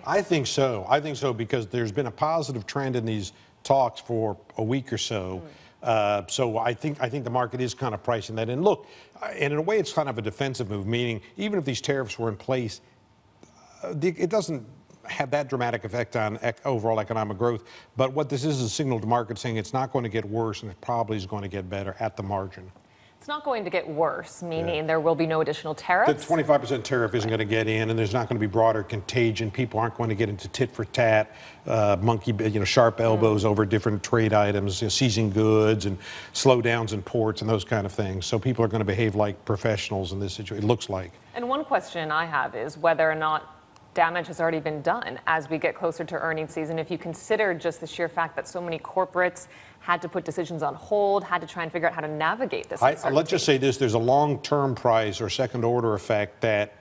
I think so. I think so because there's been a positive trend in these talks for a week or so. So I think the market is kind of pricing that in. Look, and in a way, it's kind of a defensive move, meaning even if these tariffs were in place, it doesn't have that dramatic effect on overall economic growth. But what this is a signal to market saying it's not going to get worse and it probably is going to get better at the margin. It's not going to get worse, meaning there will be no additional tariffs? The 25% tariff isn't going to get in, and there's not going to be broader contagion. People aren't going to get into tit for tat, sharp elbows over different trade items, seizing goods and slowdowns in ports and those kind of things. So people are going to behave like professionals in this situation, it looks like. And one question I have is whether or not damage has already been done as we get closer to earnings season. If you consider just the sheer fact that so many corporates had to put decisions on hold, had to try and figure out how to navigate this uncertainty. Let's just say this, there's a long-term price or second-order effect that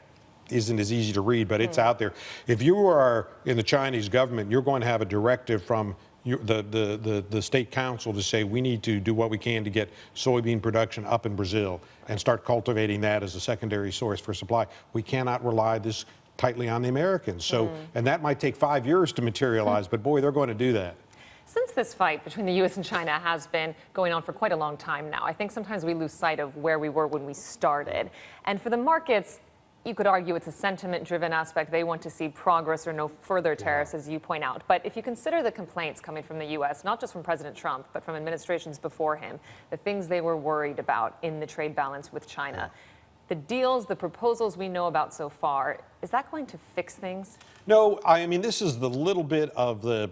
isn't as easy to read, but it's out there. If you are in the Chinese government, you're going to have a directive from the state council to say we need to do what we can to get soybean production up in Brazil and start cultivating that as a secondary source for supply. We cannot rely this tightly on the Americans. So, and that might take 5 years to materialize, but boy, they're going to do that. Since this fight between the U.S. and China has been going on for quite a long time now, I think sometimes we lose sight of where we were when we started. And for the markets, you could argue it's a sentiment-driven aspect. They want to see progress or no further tariffs, as you point out. But if you consider the complaints coming from the U.S., not just from President Trump, but from administrations before him, the things they were worried about in the trade balance with China, the deals, the proposals we know about so far, is that going to fix things? No, I mean, this is the little bit of the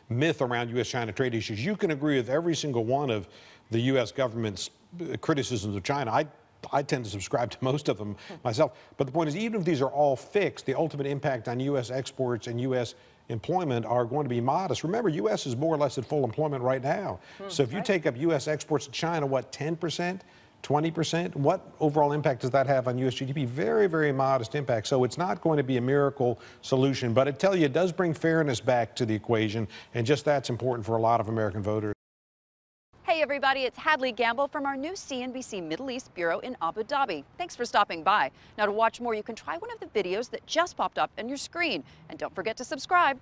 myth around U.S.-China trade issues. You can agree with every single one of the U.S. government's criticisms of China. I tend to subscribe to most of them myself. But the point is, even if these are all fixed, the ultimate impact on U.S. exports and U.S. employment are going to be modest. Remember, U.S. is more or less at full employment right now. So if you take up U.S. exports to China, what, 10%? 20%? What overall impact does that have on U.S. GDP? Very, very modest impact. So it's not going to be a miracle solution, but I tell you, it does bring fairness back to the equation, and just that's important for a lot of American voters. Hey everybody, it's Hadley Gamble from our new CNBC Middle East Bureau in Abu Dhabi. Thanks for stopping by. Now to watch more, you can try one of the videos that just popped up on your screen. And don't forget to subscribe.